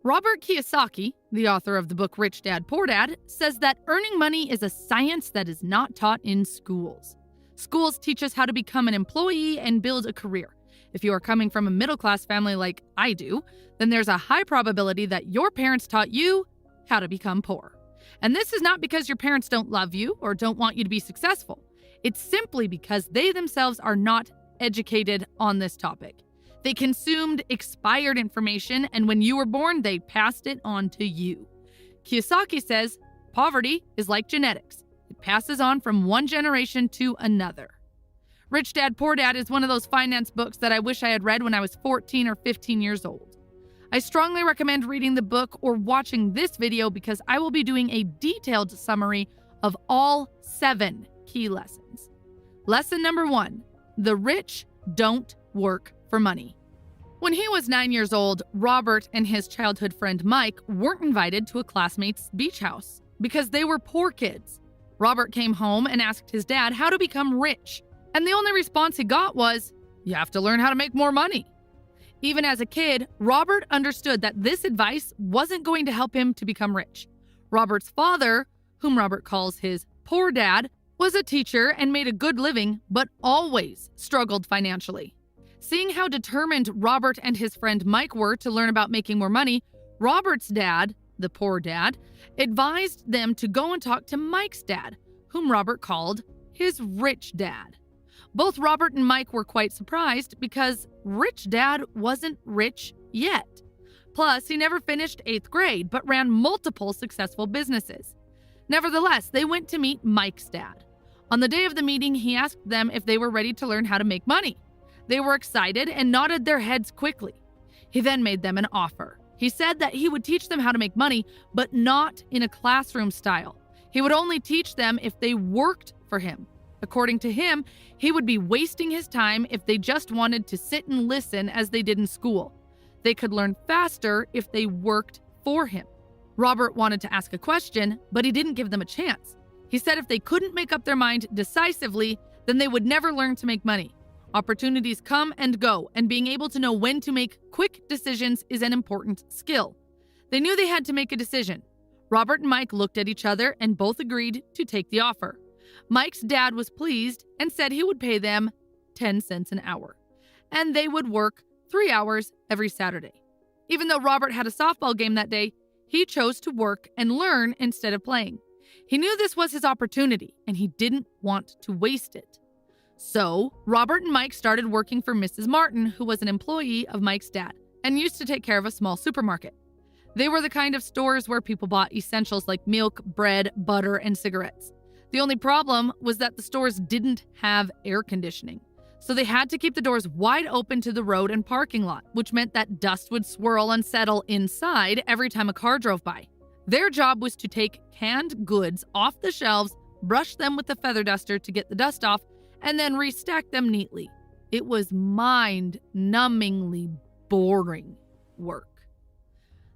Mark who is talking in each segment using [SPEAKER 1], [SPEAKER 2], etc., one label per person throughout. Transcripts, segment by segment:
[SPEAKER 1] Robert Kiyosaki, the author of the book Rich Dad, Poor Dad, says that earning money is a science that is not taught in schools. Schools teach us how to become an employee and build a career. If you are coming from a middle-class family like I do, then there's a high probability that your parents taught you how to become poor. And this is not because your parents don't love you or don't want you to be successful. It's simply because they themselves are not educated on this topic. They consumed expired information, and when you were born, they passed it on to you. Kiyosaki says, poverty is like genetics. It passes on from one generation to another. Rich Dad, Poor Dad is one of those finance books that I wish I had read when I was 14 or 15 years old. I strongly recommend reading the book or watching this video because I will be doing a detailed summary of all 7 key lessons. Lesson number 1, the rich don't work for money. When he was 9 years old, Robert and his childhood friend Mike weren't invited to a classmate's beach house because they were poor kids. Robert came home and asked his dad how to become rich, and the only response he got was, "You have to learn how to make more money." Even as a kid, Robert understood that this advice wasn't going to help him to become rich. Robert's father, whom Robert calls his poor dad, was a teacher and made a good living, but always struggled financially. Seeing how determined Robert and his friend Mike were to learn about making more money, Robert's dad, the poor dad, advised them to go and talk to Mike's dad, whom Robert called his rich dad. Both Robert and Mike were quite surprised because Rich Dad wasn't rich yet. Plus, he never finished 8th grade, but ran multiple successful businesses. Nevertheless, they went to meet Mike's dad. On the day of the meeting, he asked them if they were ready to learn how to make money. They were excited and nodded their heads quickly. He then made them an offer. He said that he would teach them how to make money, but not in a classroom style. He would only teach them if they worked for him. According to him, he would be wasting his time if they just wanted to sit and listen as they did in school. They could learn faster if they worked for him. Robert wanted to ask a question, but he didn't give them a chance. He said if they couldn't make up their mind decisively, then they would never learn to make money. Opportunities come and go, and being able to know when to make quick decisions is an important skill. They knew they had to make a decision. Robert and Mike looked at each other and both agreed to take the offer. Mike's dad was pleased and said he would pay them 10 cents an hour, and they would work 3 hours every Saturday. Even though Robert had a softball game that day, he chose to work and learn instead of playing. He knew this was his opportunity, and he didn't want to waste it. So, Robert and Mike started working for Mrs. Martin, who was an employee of Mike's dad, and used to take care of a small supermarket. They were the kind of stores where people bought essentials like milk, bread, butter, and cigarettes. The only problem was that the stores didn't have air conditioning, so they had to keep the doors wide open to the road and parking lot, which meant that dust would swirl and settle inside every time a car drove by. Their job was to take canned goods off the shelves, brush them with a feather duster to get the dust off, and then restack them neatly. It was mind-numbingly boring work.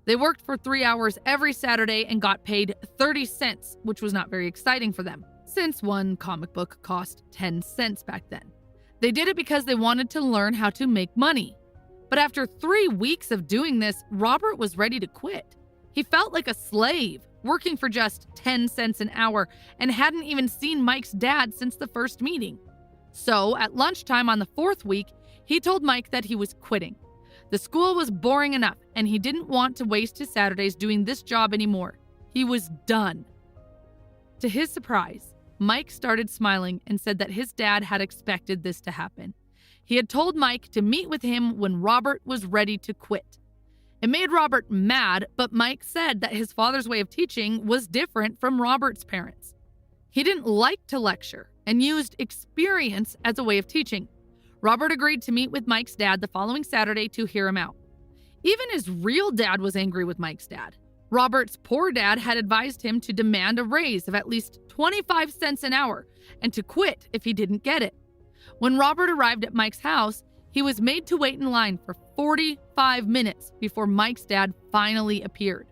[SPEAKER 1] They worked for 3 hours every Saturday and got paid 30 cents, which was not very exciting for them, since one comic book cost 10 cents back then. They did it because they wanted to learn how to make money. But after 3 weeks of doing this, Robert was ready to quit. He felt like a slave, working for just 10 cents an hour, and hadn't even seen Mike's dad since the first meeting. So, at lunchtime on the 4th week, he told Mike that he was quitting. The school was boring enough, and he didn't want to waste his Saturdays doing this job anymore. He was done. To his surprise, Mike started smiling and said that his dad had expected this to happen. He had told Mike to meet with him when Robert was ready to quit. It made Robert mad, but Mike said that his father's way of teaching was different from Robert's parents. He didn't like to lecture and used experience as a way of teaching. Robert agreed to meet with Mike's dad the following Saturday to hear him out. Even his real dad was angry with Mike's dad. Robert's poor dad had advised him to demand a raise of at least 25 cents an hour and to quit if he didn't get it. When Robert arrived at Mike's house, he was made to wait in line for 45 minutes before Mike's dad finally appeared.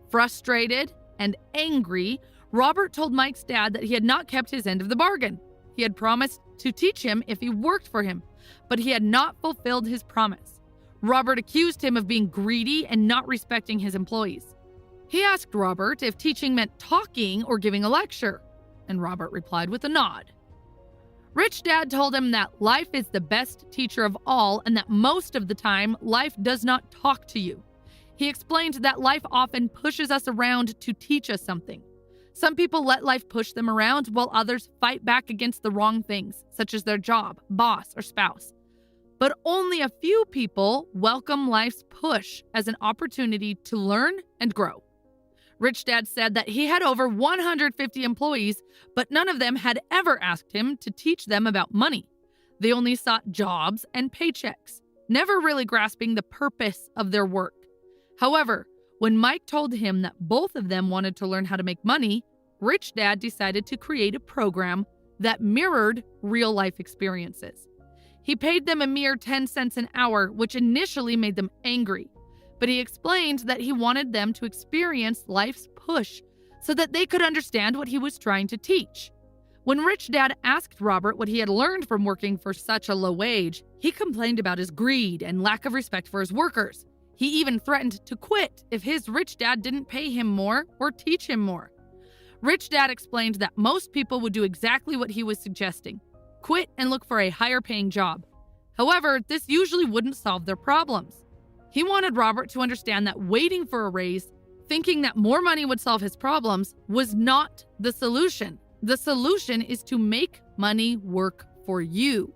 [SPEAKER 1] Frustrated and angry, Robert told Mike's dad that he had not kept his end of the bargain. He had promised to teach him if he worked for him, but he had not fulfilled his promise. Robert accused him of being greedy and not respecting his employees. He asked Robert if teaching meant talking or giving a lecture, and Robert replied with a nod. Rich Dad told him that life is the best teacher of all and that most of the time, life does not talk to you. He explained that life often pushes us around to teach us something. Some people let life push them around while others fight back against the wrong things, such as their job, boss, or spouse. But only a few people welcome life's push as an opportunity to learn and grow. Rich Dad said that he had over 150 employees, but none of them had ever asked him to teach them about money. They only sought jobs and paychecks, never really grasping the purpose of their work. However, when Mike told him that both of them wanted to learn how to make money, Rich Dad decided to create a program that mirrored real-life experiences. He paid them a mere 10 cents an hour, which initially made them angry. But he explained that he wanted them to experience life's push so that they could understand what he was trying to teach. When Rich Dad asked Robert what he had learned from working for such a low wage, he complained about his greed and lack of respect for his workers. He even threatened to quit if his rich dad didn't pay him more or teach him more. Rich Dad explained that most people would do exactly what he was suggesting: quit and look for a higher paying job. However, this usually wouldn't solve their problems. He wanted Robert to understand that waiting for a raise, thinking that more money would solve his problems, was not the solution. The solution is to make money work for you.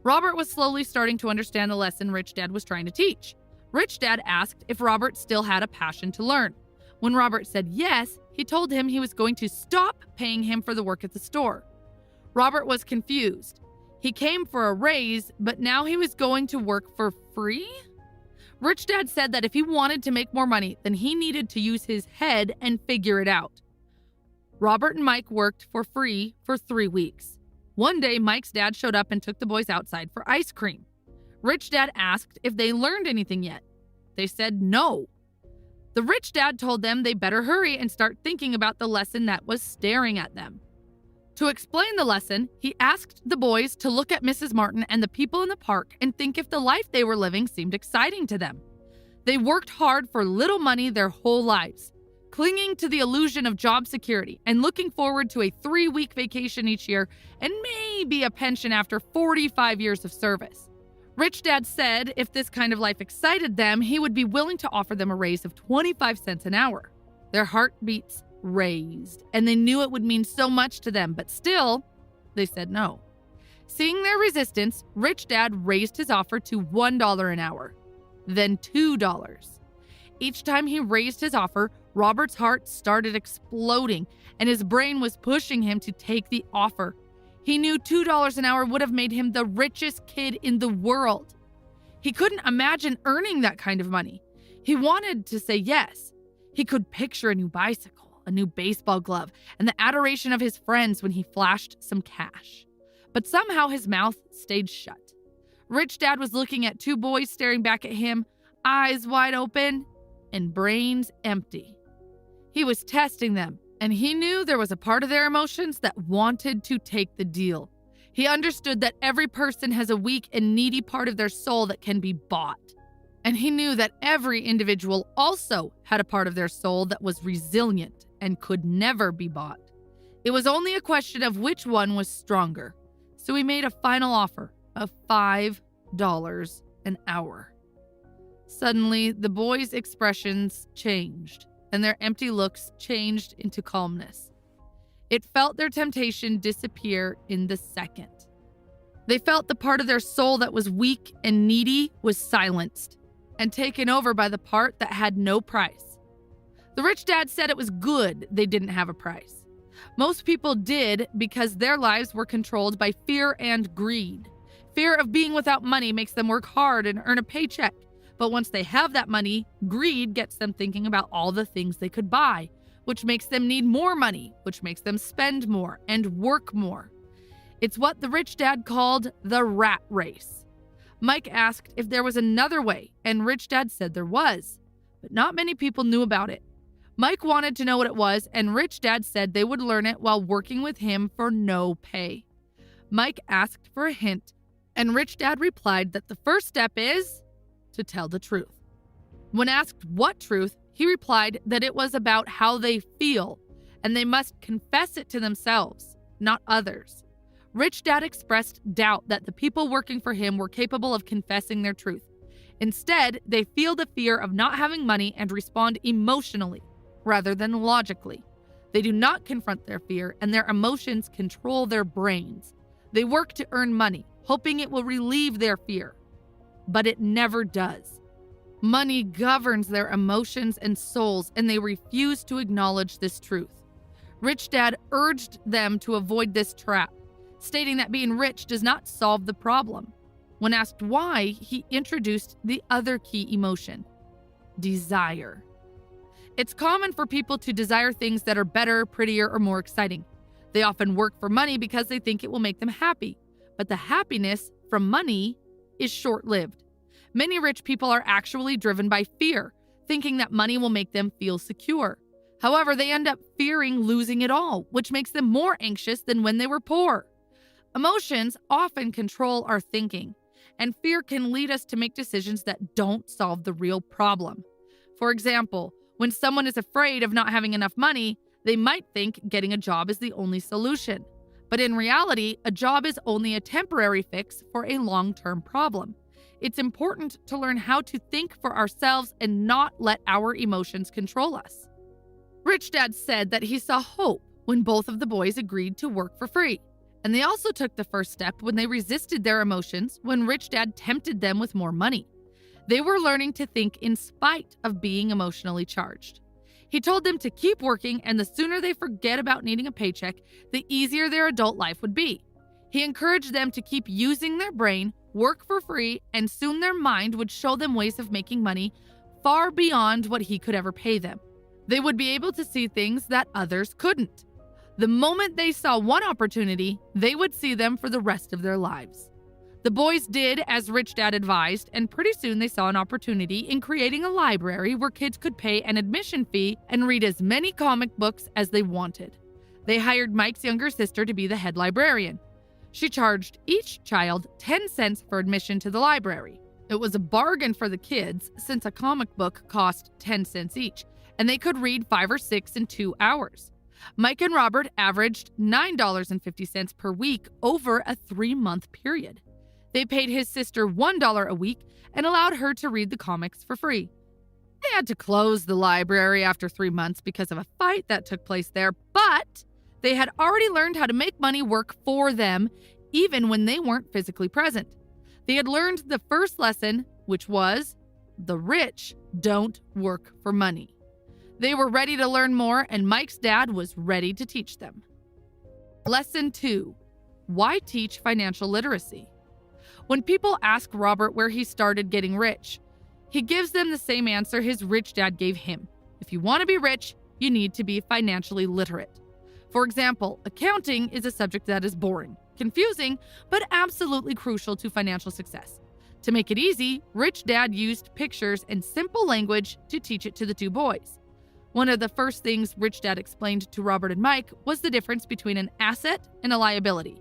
[SPEAKER 1] Robert was slowly starting to understand the lesson Rich Dad was trying to teach. Rich Dad asked if Robert still had a passion to learn. When Robert said yes, he told him he was going to stop paying him for the work at the store. Robert was confused. He came for a raise, but now he was going to work for free? Rich Dad said that if he wanted to make more money, then he needed to use his head and figure it out. Robert and Mike worked for free for 3 weeks. One day, Mike's dad showed up and took the boys outside for ice cream. Rich Dad asked if they learned anything yet. They said no. The Rich Dad told them they better hurry and start thinking about the lesson that was staring at them. To explain the lesson, he asked the boys to look at Mrs. Martin and the people in the park and think if the life they were living seemed exciting to them. They worked hard for little money their whole lives, clinging to the illusion of job security and looking forward to a 3-week vacation each year and maybe a pension after 45 years of service. Rich Dad said if this kind of life excited them, he would be willing to offer them a raise of 25 cents an hour. Their heartbeats raised, and they knew it would mean so much to them, but still, they said no. Seeing their resistance, Rich Dad raised his offer to $1 an hour, then $2. Each time he raised his offer, Robert's heart started exploding, and his brain was pushing him to take the offer. He knew $2 an hour would have made him the richest kid in the world. He couldn't imagine earning that kind of money. He wanted to say yes. He could picture a new bicycle, a new baseball glove, and the adoration of his friends when he flashed some cash. But somehow his mouth stayed shut. Rich Dad was looking at 2 boys staring back at him, eyes wide open and brains empty. He was testing them, and he knew there was a part of their emotions that wanted to take the deal. He understood that every person has a weak and needy part of their soul that can be bought. And he knew that every individual also had a part of their soul that was resilient and could never be bought. It was only a question of which one was stronger. So he made a final offer of $5 an hour. Suddenly, the boys' expressions changed, and their empty looks changed into calmness. It felt their temptation disappear in the second. They felt the part of their soul that was weak and needy was silenced and taken over by the part that had no price. The Rich Dad said it was good they didn't have a price. Most people did because their lives were controlled by fear and greed. Fear of being without money makes them work hard and earn a paycheck. But once they have that money, greed gets them thinking about all the things they could buy, which makes them need more money, which makes them spend more and work more. It's what the Rich Dad called the rat race. Mike asked if there was another way, and Rich Dad said there was, but not many people knew about it. Mike wanted to know what it was, and Rich Dad said they would learn it while working with him for no pay. Mike asked for a hint, and Rich Dad replied that the first step is to tell the truth. When asked what truth, he replied that it was about how they feel, and they must confess it to themselves, not others. Rich Dad expressed doubt that the people working for him were capable of confessing their truth. Instead, they feel the fear of not having money and respond emotionally rather than logically. They do not confront their fear, and their emotions control their brains. They work to earn money, hoping it will relieve their fear. But it never does. Money governs their emotions and souls, and they refuse to acknowledge this truth. Rich Dad urged them to avoid this trap, stating that being rich does not solve the problem. When asked why, he introduced the other key emotion: desire. It's common for people to desire things that are better, prettier, or more exciting. They often work for money because they think it will make them happy, but the happiness from money is short-lived. Many rich people are actually driven by fear, thinking that money will make them feel secure. However, they end up fearing losing it all, which makes them more anxious than when they were poor. Emotions often control our thinking, and fear can lead us to make decisions that don't solve the real problem. For example, when someone is afraid of not having enough money, they might think getting a job is the only solution. But in reality, a job is only a temporary fix for a long-term problem. It's important to learn how to think for ourselves and not let our emotions control us. Rich Dad said that he saw hope when both of the boys agreed to work for free. And they also took the first step when they resisted their emotions when Rich Dad tempted them with more money. They were learning to think in spite of being emotionally charged. He told them to keep working, and the sooner they forget about needing a paycheck, the easier their adult life would be. He encouraged them to keep using their brain, work for free, and soon their mind would show them ways of making money far beyond what he could ever pay them. They would be able to see things that others couldn't. The moment they saw one opportunity, they would see them for the rest of their lives. The boys did as Rich Dad advised, and pretty soon they saw an opportunity in creating a library where kids could pay an admission fee and read as many comic books as they wanted. They hired Mike's younger sister to be the head librarian. She charged each child 10 cents for admission to the library. It was a bargain for the kids since a comic book cost 10 cents each, and they could read 5 or 6 in 2 hours. Mike and Robert averaged $9.50 per week over a 3-month period. They paid his sister $1 a week and allowed her to read the comics for free. They had to close the library after 3 months because of a fight that took place there, but they had already learned how to make money work for them, even when they weren't physically present. They had learned the first lesson, which was, the rich don't work for money. They were ready to learn more, and Mike's dad was ready to teach them. Lesson 2. Why teach financial literacy? When people ask Robert where he started getting rich, he gives them the same answer his rich dad gave him. If you want to be rich, you need to be financially literate. For example, accounting is a subject that is boring, confusing, but absolutely crucial to financial success. To make it easy, Rich Dad used pictures and simple language to teach it to the two boys. One of the first things Rich Dad explained to Robert and Mike was the difference between an asset and a liability.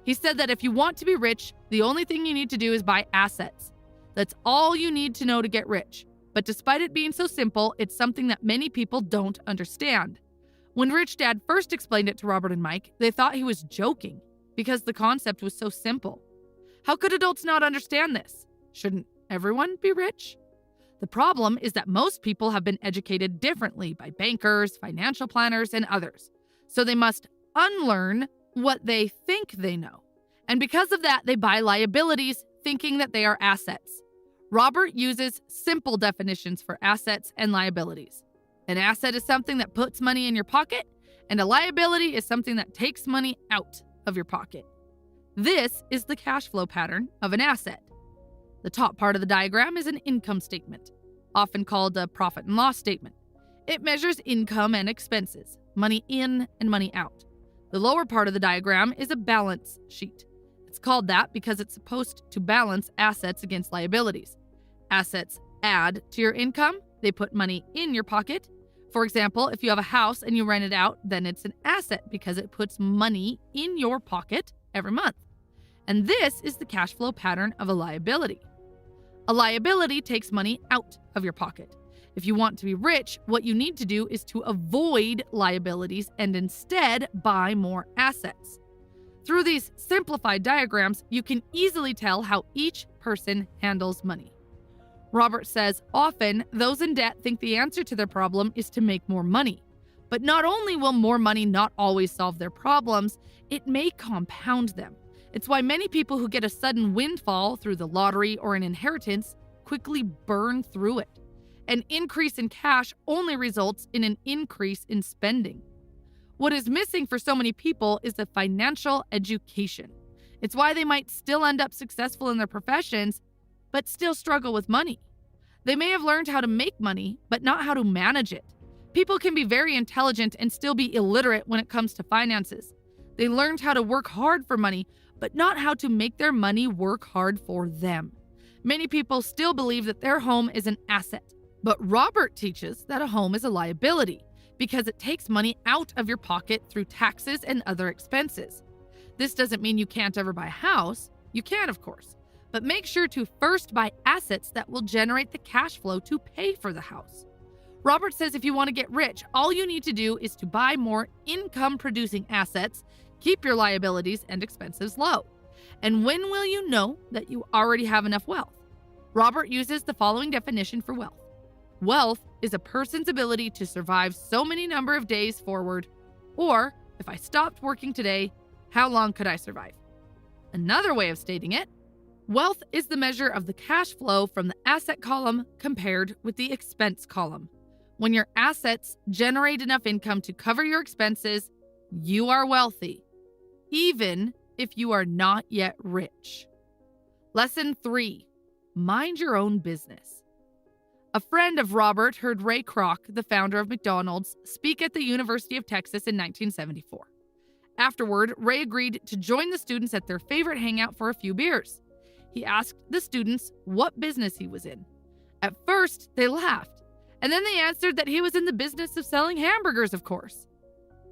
[SPEAKER 1] He said that if you want to be rich, the only thing you need to do is buy assets. That's all you need to know to get rich. But despite it being so simple, it's something that many people don't understand. When Rich Dad first explained it to Robert and Mike, they thought he was joking because the concept was so simple. How could adults not understand this? Shouldn't everyone be rich? The problem is that most people have been educated differently by bankers, financial planners, and others. So they must unlearn what they think they know. And because of that, they buy liabilities, thinking that they are assets. Robert uses simple definitions for assets and liabilities. An asset is something that puts money in your pocket, and a liability is something that takes money out of your pocket. This is the cash flow pattern of an asset. The top part of the diagram is an income statement, often called a profit and loss statement. It measures income and expenses, money in and money out. The lower part of the diagram is a balance sheet. It's called that because it's supposed to balance assets against liabilities. Assets add to your income. They put money in your pocket. For example, if you have a house and you rent it out, then it's an asset because it puts money in your pocket every month. And this is the cash flow pattern of a liability. A liability takes money out of your pocket. If you want to be rich, what you need to do is to avoid liabilities and instead buy more assets. Through these simplified diagrams, you can easily tell how each person handles money. Robert says often those in debt think the answer to their problem is to make more money. But not only will more money not always solve their problems, it may compound them. It's why many people who get a sudden windfall through the lottery or an inheritance quickly burn through it. An increase in cash only results in an increase in spending. What is missing for so many people is a financial education. It's why they might still end up successful in their professions, but still struggle with money. They may have learned how to make money, but not how to manage it. People can be very intelligent and still be illiterate when it comes to finances. They learned how to work hard for money, but not how to make their money work hard for them. Many people still believe that their home is an asset, but Robert teaches that a home is a liability because it takes money out of your pocket through taxes and other expenses. This doesn't mean you can't ever buy a house. You can, of course, but make sure to first buy assets that will generate the cash flow to pay for the house. Robert says if you want to get rich, all you need to do is to buy more income-producing assets, keep your liabilities and expenses low. And when will you know that you already have enough wealth? Robert uses the following definition for wealth. Wealth is a person's ability to survive so many number of days forward, or if I stopped working today, how long could I survive? Another way of stating it, wealth is the measure of the cash flow from the asset column compared with the expense column. When your assets generate enough income to cover your expenses, you are wealthy, even if you are not yet rich. Lesson 3, mind your own business. A friend of Robert heard Ray Kroc, the founder of McDonald's, speak at the University of Texas in 1974. Afterward, Ray agreed to join the students at their favorite hangout for a few beers. He asked the students what business he was in. At first, they laughed, and then they answered that he was in the business of selling hamburgers, of course.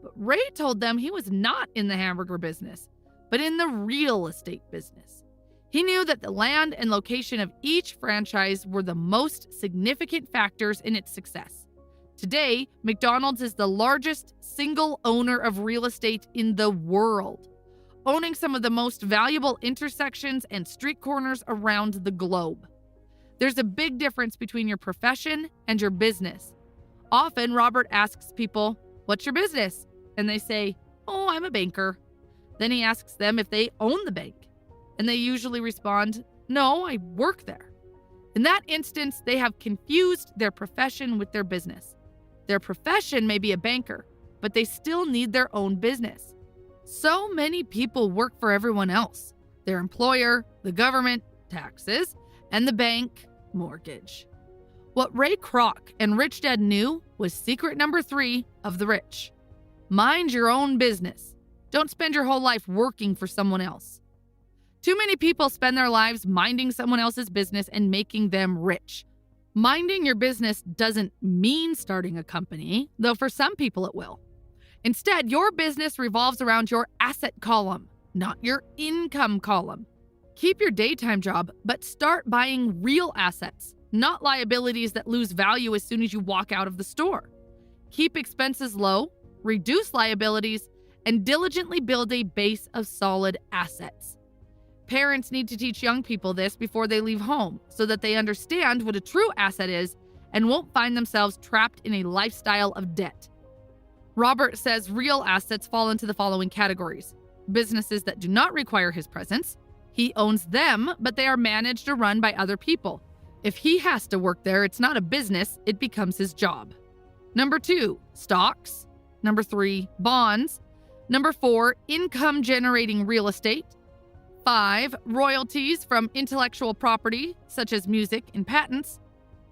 [SPEAKER 1] But Ray told them he was not in the hamburger business, but in the real estate business. He knew that the land and location of each franchise were the most significant factors in its success. Today, McDonald's is the largest single owner of real estate in the world, owning some of the most valuable intersections and street corners around the globe. There's a big difference between your profession and your business. Often, Robert asks people, "What's your business?" And they say, "Oh, I'm a banker." Then he asks them if they own the bank. And they usually respond, "No, I work there." In that instance, they have confused their profession with their business. Their profession may be a banker, but they still need their own business. So many people work for everyone else: their employer, the government, taxes, and the bank, mortgage. What Ray Kroc and Rich Dad knew was secret number 3 of the rich. Mind your own business. Don't spend your whole life working for someone else. Too many people spend their lives minding someone else's business and making them rich. Minding your business doesn't mean starting a company, though for some people it will. Instead, your business revolves around your asset column, not your income column. Keep your daytime job, but start buying real assets, not liabilities that lose value as soon as you walk out of the store. Keep expenses low, reduce liabilities, and diligently build a base of solid assets. Parents need to teach young people this before they leave home so that they understand what a true asset is and won't find themselves trapped in a lifestyle of debt. Robert says real assets fall into the following categories: businesses that do not require his presence. He owns them, but they are managed or run by other people. If he has to work there, it's not a business, it becomes his job. Number 2, stocks. Number 3, bonds. Number 4, income-generating real estate. 5, royalties from intellectual property, such as music and patents.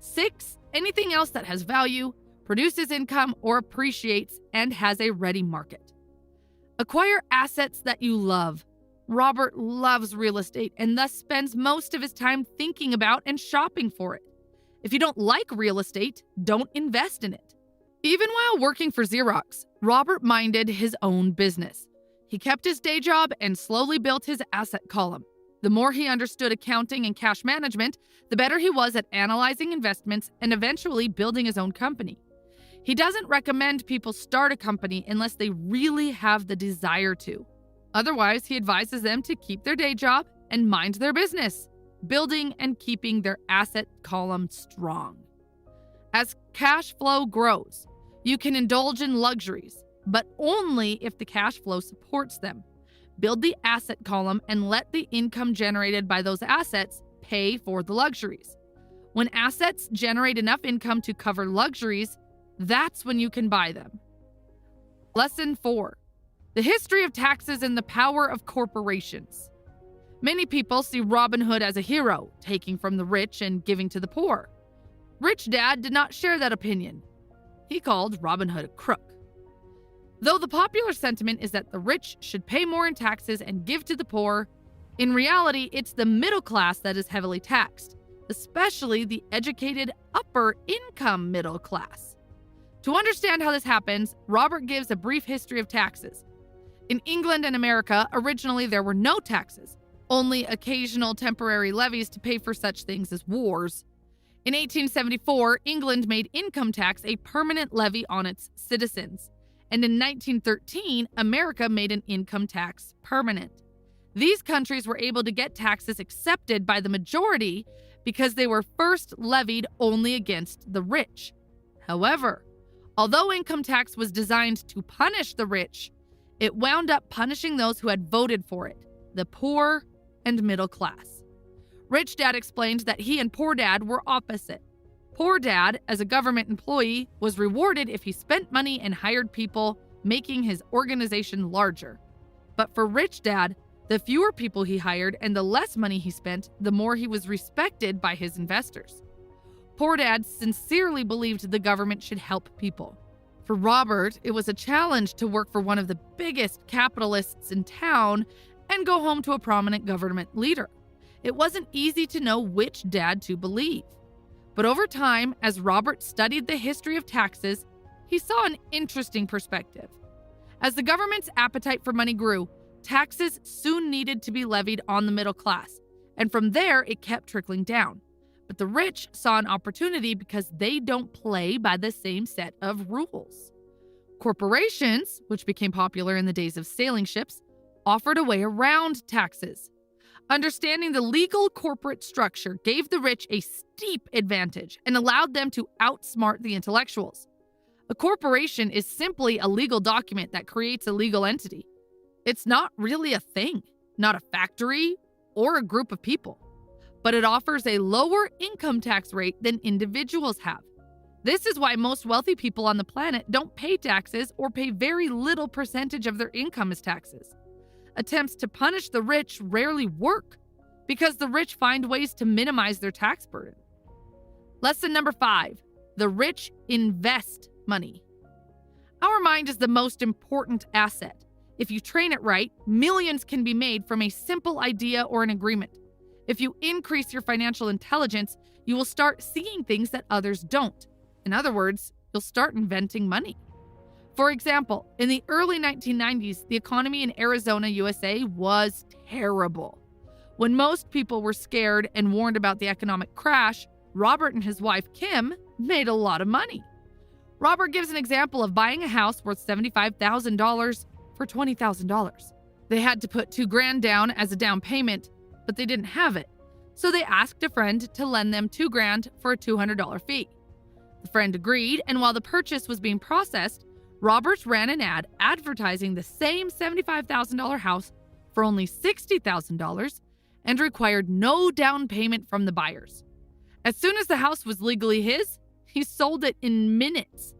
[SPEAKER 1] 6, anything else that has value, produces income, or appreciates and has a ready market. Acquire assets that you love. Robert loves real estate and thus spends most of his time thinking about and shopping for it. If you don't like real estate, don't invest in it. Even while working for Xerox, Robert minded his own business. He kept his day job and slowly built his asset column. The more he understood accounting and cash management, the better he was at analyzing investments and eventually building his own company. He doesn't recommend people start a company unless they really have the desire to. Otherwise, he advises them to keep their day job and mind their business, building and keeping their asset column strong. As cash flow grows, you can indulge in luxuries, but only if the cash flow supports them. Build the asset column and let the income generated by those assets pay for the luxuries. When assets generate enough income to cover luxuries, that's when you can buy them. Lesson 4. The history of taxes and the power of corporations. Many people see Robin Hood as a hero, taking from the rich and giving to the poor. Rich Dad did not share that opinion. He called Robin Hood a crook. Though the popular sentiment is that the rich should pay more in taxes and give to the poor, in reality, it's the middle class that is heavily taxed, especially the educated upper income middle class. To understand how this happens, Robert gives a brief history of taxes. In England and America, originally there were no taxes, only occasional temporary levies to pay for such things as wars. In 1874, England made income tax a permanent levy on its citizens. And in 1913, America made an income tax permanent. These countries were able to get taxes accepted by the majority because they were first levied only against the rich. However, although income tax was designed to punish the rich, it wound up punishing those who had voted for it, the poor and middle class. Rich Dad explained that he and Poor Dad were opposite. Poor Dad, as a government employee, was rewarded if he spent money and hired people, making his organization larger. But for Rich Dad, the fewer people he hired and the less money he spent, the more he was respected by his investors. Poor Dad sincerely believed the government should help people. For Robert, it was a challenge to work for one of the biggest capitalists in town and go home to a prominent government leader. It wasn't easy to know which dad to believe. But over time, as Robert studied the history of taxes, he saw an interesting perspective. As the government's appetite for money grew, taxes soon needed to be levied on the middle class, and from there it kept trickling down. But the rich saw an opportunity because they don't play by the same set of rules. Corporations, which became popular in the days of sailing ships, offered a way around taxes. Understanding the legal corporate structure gave the rich a steep advantage and allowed them to outsmart the intellectuals. A corporation is simply a legal document that creates a legal entity. It's not really a thing, not a factory or a group of people, but it offers a lower income tax rate than individuals have. This is why most wealthy people on the planet don't pay taxes or pay very little percentage of their income as taxes. Attempts to punish the rich rarely work because the rich find ways to minimize their tax burden. Lesson number 5, the rich invest money. Our mind is the most important asset. If you train it right, millions can be made from a simple idea or an agreement. If you increase your financial intelligence, you will start seeing things that others don't. In other words, you'll start inventing money. For example, in the early 1990s, the economy in Arizona, USA was terrible. When most people were scared and warned about the economic crash, Robert and his wife, Kim, made a lot of money. Robert gives an example of buying a house worth $75,000 for $20,000. They had to put $2,000 down as a down payment, but they didn't have it. So they asked a friend to lend them $2,000 for a $200 fee. The friend agreed, and while the purchase was being processed, Robert ran an ad advertising the same $75,000 house for only $60,000 and required no down payment from the buyers. As soon as the house was legally his, he sold it in minutes,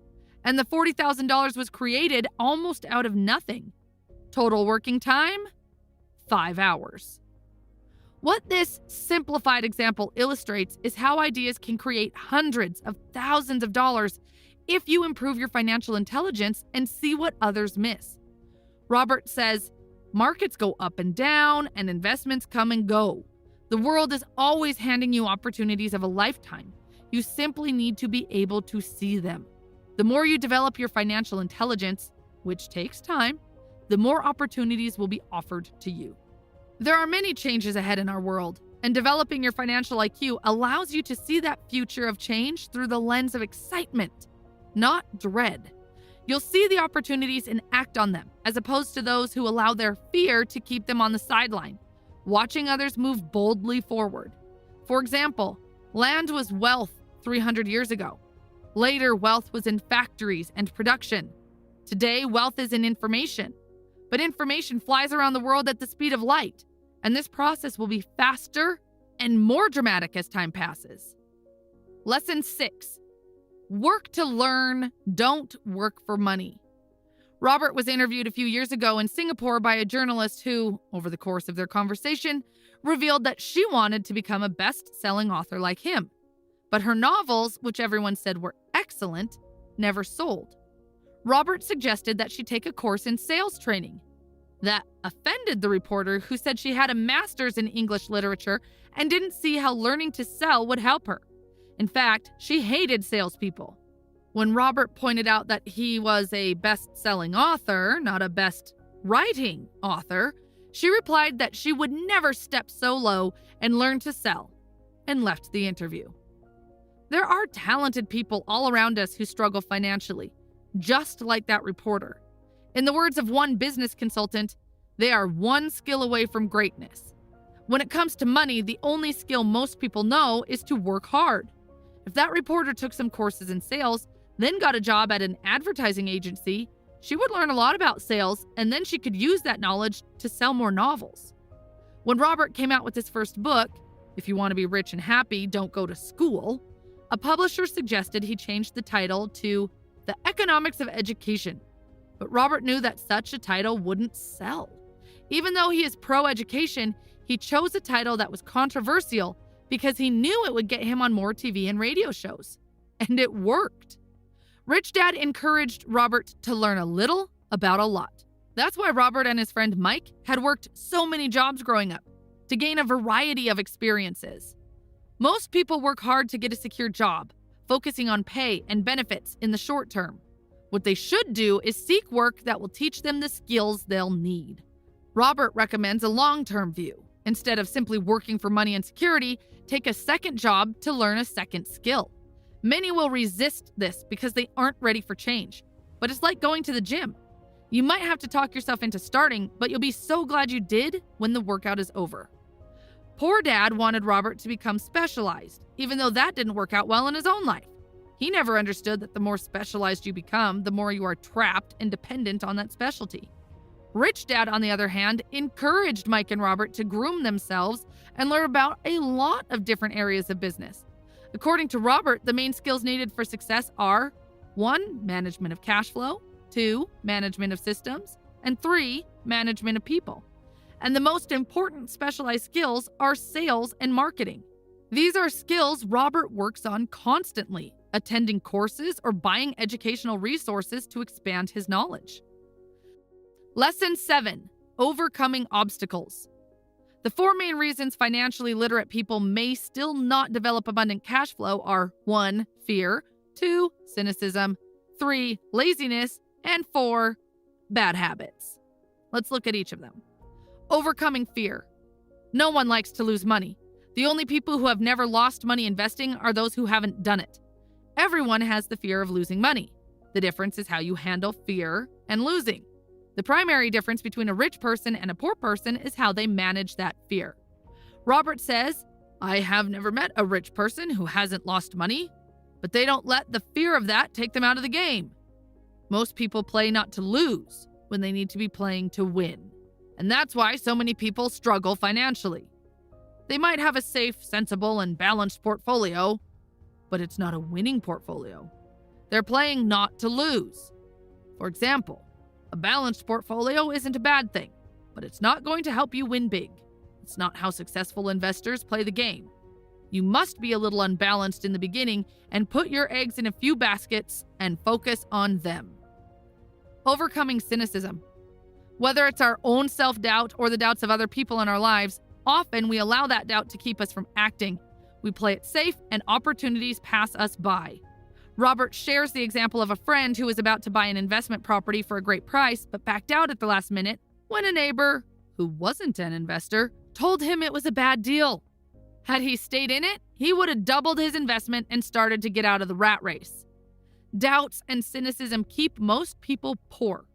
[SPEAKER 1] and the $40,000 was created almost out of nothing. Total working time? 5 hours. What this simplified example illustrates is how ideas can create hundreds of thousands of dollars if you improve your financial intelligence and see what others miss. Robert says, markets go up and down and investments come and go. The world is always handing you opportunities of a lifetime. You simply need to be able to see them. The more you develop your financial intelligence, which takes time, the more opportunities will be offered to you. There are many changes ahead in our world, and developing your financial IQ allows you to see that future of change through the lens of excitement, not dread. You'll see the opportunities and act on them, as opposed to those who allow their fear to keep them on the sideline, watching others move boldly forward. For example, land was wealth 300 years ago. Later, wealth was in factories and production. Today, wealth is in information. But information flies around the world at the speed of light, and this process will be faster and more dramatic as time passes. Lesson 6. Work to learn, don't work for money. Robert was interviewed a few years ago in Singapore by a journalist who, over the course of their conversation, revealed that she wanted to become a best-selling author like him. But her novels, which everyone said were excellent, never sold. Robert suggested that she take a course in sales training. That offended the reporter, who said she had a master's in English literature and didn't see how learning to sell would help her. In fact, she hated salespeople. When Robert pointed out that he was a best-selling author, not a best-writing author, she replied that she would never step so low and learn to sell, and left the interview. There are talented people all around us who struggle financially, just like that reporter. In the words of one business consultant, they are one skill away from greatness. When it comes to money, the only skill most people know is to work hard. If that reporter took some courses in sales, then got a job at an advertising agency, she would learn a lot about sales, and then she could use that knowledge to sell more novels. When Robert came out with his first book, If You Want to Be Rich and Happy, Don't Go to School, a publisher suggested he change the title to The Economics of Education. But Robert knew that such a title wouldn't sell. Even though he is pro-education, he chose a title that was controversial because he knew it would get him on more TV and radio shows. And it worked. Rich Dad encouraged Robert to learn a little about a lot. That's why Robert and his friend Mike had worked so many jobs growing up, to gain a variety of experiences. Most people work hard to get a secure job, focusing on pay and benefits in the short term. What they should do is seek work that will teach them the skills they'll need. Robert recommends a long-term view. Instead of simply working for money and security, take a second job to learn a second skill. Many will resist this because they aren't ready for change. But it's like going to the gym. You might have to talk yourself into starting, but you'll be so glad you did when the workout is over. Poor Dad wanted Robert to become specialized, even though that didn't work out well in his own life. He never understood that the more specialized you become, the more you are trapped and dependent on that specialty. Rich Dad, on the other hand, encouraged Mike and Robert to groom themselves and learn about a lot of different areas of business. According to Robert, the main skills needed for success are 1. Management of cash flow, 2. Management of systems, and 3. Management of people. And the most important specialized skills are sales and marketing. These are skills Robert works on constantly, attending courses or buying educational resources to expand his knowledge. Lesson 7. Overcoming obstacles. The 4 main reasons financially literate people may still not develop abundant cash flow are 1. Fear, 2. Cynicism, 3. Laziness, and 4. Bad habits. Let's look at each of them. Overcoming fear. No one likes to lose money. The only people who have never lost money investing are those who haven't done it. Everyone has the fear of losing money. The difference is how you handle fear and losing. The primary difference between a rich person and a poor person is how they manage that fear. Robert says, I have never met a rich person who hasn't lost money, but they don't let the fear of that take them out of the game. Most people play not to lose when they need to be playing to win. And that's why so many people struggle financially. They might have a safe, sensible, and balanced portfolio, but it's not a winning portfolio. They're playing not to lose. For example, a balanced portfolio isn't a bad thing, but it's not going to help you win big. It's not how successful investors play the game. You must be a little unbalanced in the beginning and put your eggs in a few baskets and focus on them. Overcoming cynicism. Whether it's our own self-doubt or the doubts of other people in our lives, often we allow that doubt to keep us from acting. We play it safe and opportunities pass us by. Robert shares the example of a friend who was about to buy an investment property for a great price but backed out at the last minute when a neighbor, who wasn't an investor, told him it was a bad deal. Had he stayed in it, he would have doubled his investment and started to get out of the rat race. Doubts and cynicism keep most people poor.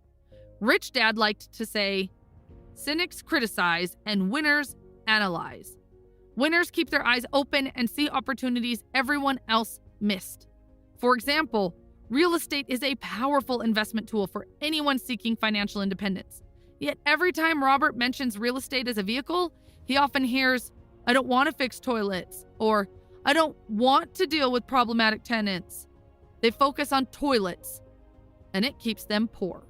[SPEAKER 1] Rich Dad liked to say, cynics criticize and winners analyze. Winners keep their eyes open and see opportunities everyone else missed. For example, real estate is a powerful investment tool for anyone seeking financial independence. Yet every time Robert mentions real estate as a vehicle, he often hears, I don't want to fix toilets, or I don't want to deal with problematic tenants. They focus on toilets, and it keeps them poor.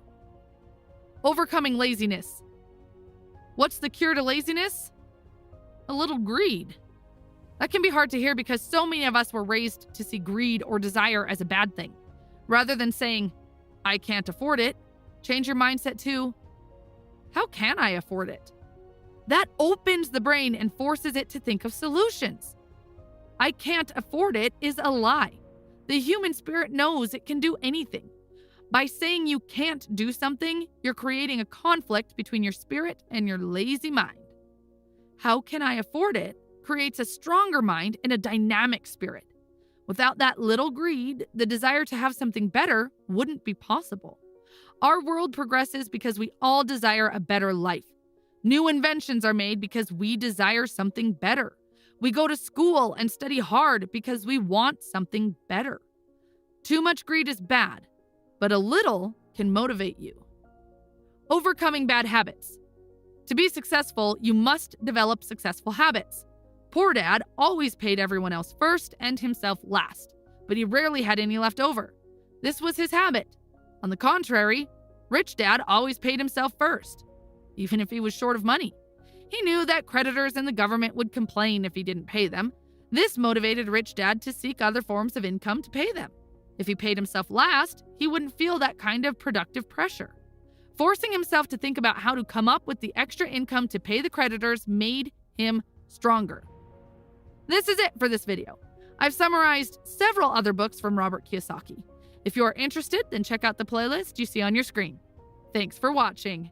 [SPEAKER 1] Overcoming laziness. What's the cure to laziness? A little greed. That can be hard to hear because so many of us were raised to see greed or desire as a bad thing. Rather than saying, I can't afford it, change your mindset to, how can I afford it? That opens the brain and forces it to think of solutions. I can't afford it is a lie. The human spirit knows it can do anything. By saying you can't do something, you're creating a conflict between your spirit and your lazy mind. How can I afford it creates a stronger mind and a dynamic spirit. Without that little greed, the desire to have something better wouldn't be possible. Our world progresses because we all desire a better life. New inventions are made because we desire something better. We go to school and study hard because we want something better. Too much greed is bad, but a little can motivate you. Overcoming bad habits. To be successful, you must develop successful habits. Poor Dad always paid everyone else first and himself last, but he rarely had any left over. This was his habit. On the contrary, Rich Dad always paid himself first, even if he was short of money. He knew that creditors and the government would complain if he didn't pay them. This motivated Rich Dad to seek other forms of income to pay them. If he paid himself last, he wouldn't feel that kind of productive pressure. Forcing himself to think about how to come up with the extra income to pay the creditors made him stronger. This is it for this video. I've summarized several other books from Robert Kiyosaki. If you are interested, then check out the playlist you see on your screen. Thanks for watching.